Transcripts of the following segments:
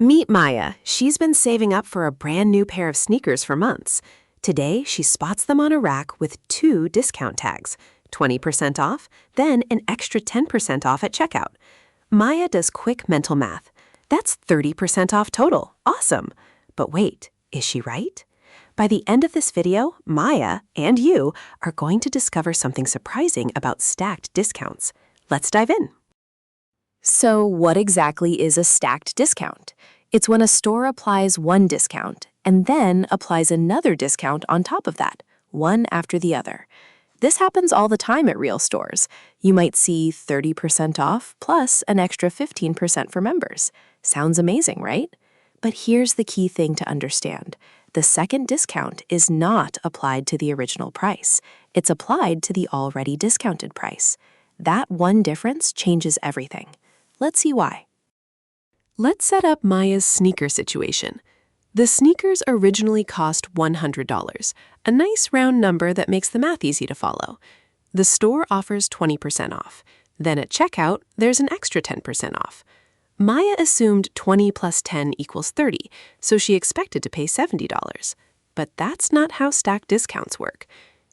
Meet Maya. She's been saving up for a brand new pair of sneakers for months. Today, she spots them on a rack with two discount tags, 20% off, then an extra 10% off at checkout. Maya does quick mental math. That's 30% off total. Awesome. But wait, is she right? By the end of this video, Maya and you are going to discover something surprising about stacked discounts. Let's dive in. So what exactly is a stacked discount? It's when a store applies one discount and then applies another discount on top of that, one after the other. This happens all the time at real stores. You might see 30% off plus an extra 15% for members. Sounds amazing, right? But here's the key thing to understand. The second discount is not applied to the original price. It's applied to the already discounted price. That one difference changes everything. Let's see why. Let's set up Maya's sneaker situation. The sneakers originally cost $100, a nice round number that makes the math easy to follow. The store offers 20% off. Then at checkout, there's an extra 10% off. Maya assumed 20 plus 10 equals 30, so she expected to pay $70. But that's not how stacked discounts work.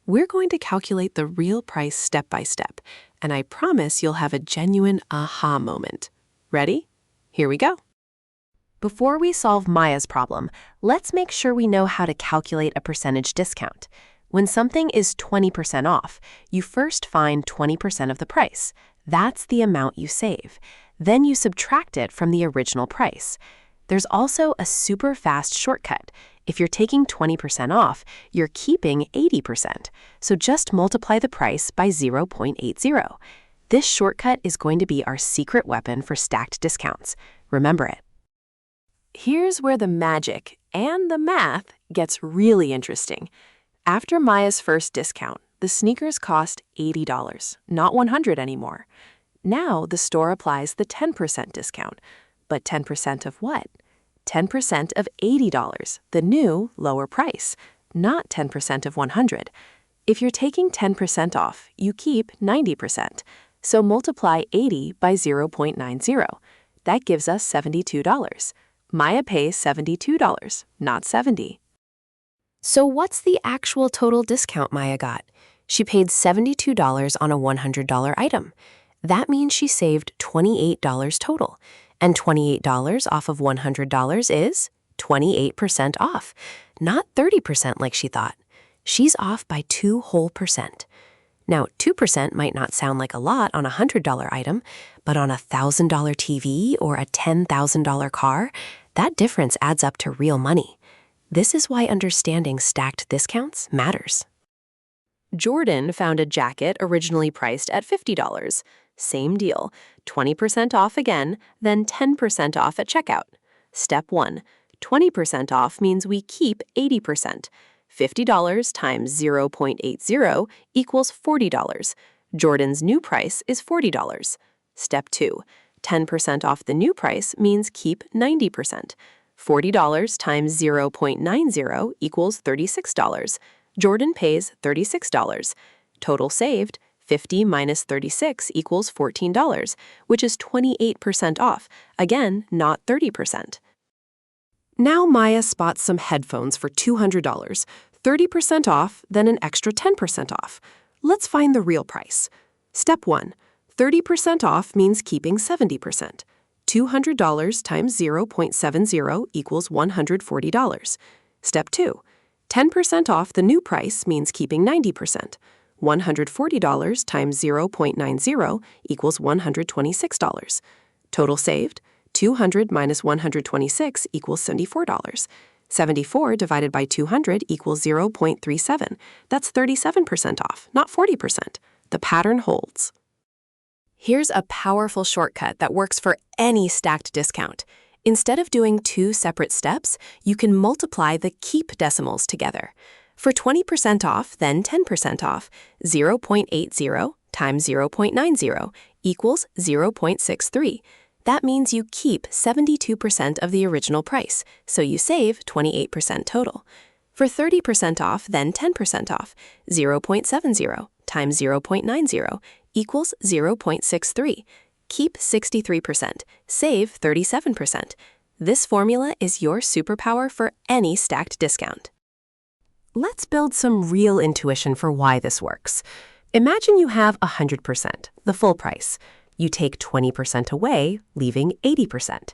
We're going to calculate the real price step by step, and I promise you'll have a genuine aha moment. Ready? Here we go. Before we solve Maya's problem, let's make sure we know how to calculate a percentage discount. When something is 20% off, you first find 20% of the price. That's the amount you save. Then you subtract it from the original price. There's also a super fast shortcut. If you're taking 20% off, you're keeping 80%. So just multiply the price by 0.80. This shortcut is going to be our secret weapon for stacked discounts. Remember it. Here's where the magic and the math gets really interesting. After Maya's first discount, the sneakers cost $80, not $100 anymore. Now the store applies the 10% discount. But 10% of what? 10% of $80, the new, lower price, not 10% of $100. If you're taking 10% off, you keep 90%. So multiply 80 by 0.90. That gives us $72. Maya pays $72, not $70. So what's the actual total discount Maya got? She paid $72 on a $100 item. That means she saved $28 total. And $28 off of $100 is 28% off, not 30% like she thought. She's off by 2 whole percent. Now, 2% might not sound like a lot on a $100 item, but on a $1,000 TV or a $10,000 car, that difference adds up to real money. This is why understanding stacked discounts matters. Jordan found a jacket originally priced at $50. Same deal, 20% off again, then 10% off at checkout. Step 1. 20% off means we keep 80%. $50 times 0.80 equals $40. Jordan's new price is $40. Step 2. 10% off the new price means keep 90%. $40 times 0.90 equals $36. Jordan pays $36. Total saved, 50 minus 36 equals $14, which is 28% off. Again, not 30%. Now Maya spots some headphones for $200, 30% off, then an extra 10% off. Let's find the real price. Step 1. 30% off means keeping 70%. $200 times 0.70 equals $140. Step 2. 10% off the new price means keeping 90%. $140 times 0.90 equals $126. Total saved, 200 minus 126 equals $74. 74 divided by 200 equals 0.37. That's 37% off, not 40%. The pattern holds. Here's a powerful shortcut that works for any stacked discount. Instead of doing 2 separate steps, you can multiply the keep decimals together. For 20% off, then 10% off, 0.80 times 0.90 equals 0.63. That means you keep 72% of the original price, so you save 28% total. For 30% off, then 10% off, 0.70 times 0.90 equals 0.63. Keep 63%, save 37%. This formula is your superpower for any stacked discount. Let's build some real intuition for why this works. Imagine you have 100%, the full price. You take 20% away, leaving 80%.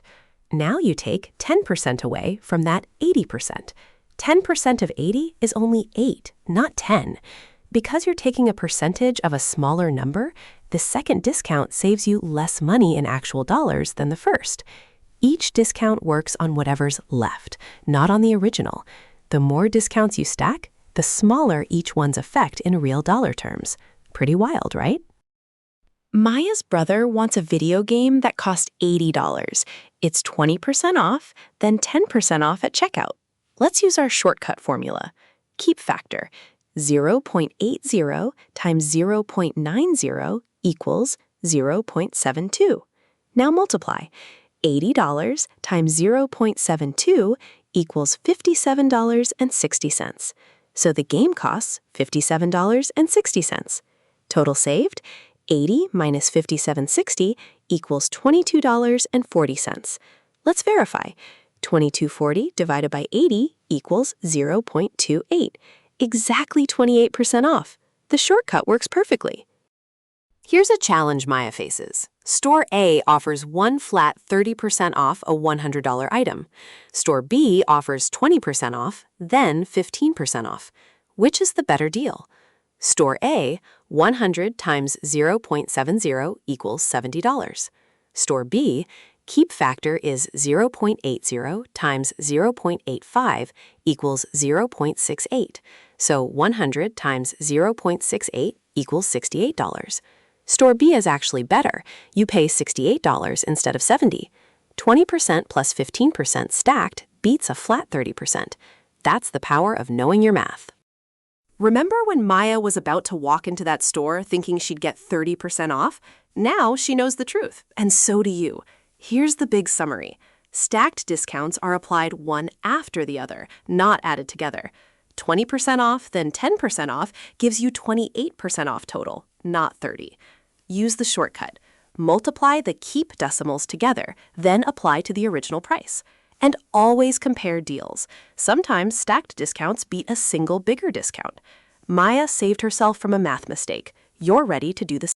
Now you take 10% away from that 80%. 10% of 80 is only 8, not 10. Because you're taking a percentage of a smaller number, the second discount saves you less money in actual dollars than the first. Each discount works on whatever's left, not on the original. The more discounts you stack, the smaller each one's effect in real dollar terms. Pretty wild, right? Maya's brother wants a video game that cost $80. It's 20% off, then 10% off at checkout. Let's use our shortcut formula. Keep factor. 0.80 times 0.90 equals 0.72. Now multiply. $80 times 0.72 equals $57.60. So the game costs $57.60. Total saved? 80 minus 57.60 equals $22.40. Let's verify. 2240 divided by 80 equals 0.28. Exactly 28% off. The shortcut works perfectly. Here's a challenge Maya faces. Store A offers one flat 30% off a $100 item. Store B offers 20% off, then 15% off. Which is the better deal? Store A, 100 times 0.70 equals $70. Store B, keep factor is 0.80 times 0.85 equals 0.68. So 100 times 0.68 equals $68. Store B is actually better. You pay $68 instead of $70. 20% plus 15% stacked beats a flat 30%. That's the power of knowing your math. Remember when Maya was about to walk into that store thinking she'd get 30% off? Now she knows the truth, and so do you. Here's the big summary. Stacked discounts are applied one after the other, not added together. 20% off, then 10% off gives you 28% off total, not 30. Use the shortcut. Multiply the keep decimals together, then apply to the original price. And always compare deals. Sometimes stacked discounts beat a single bigger discount. Maya saved herself from a math mistake. You're ready to do the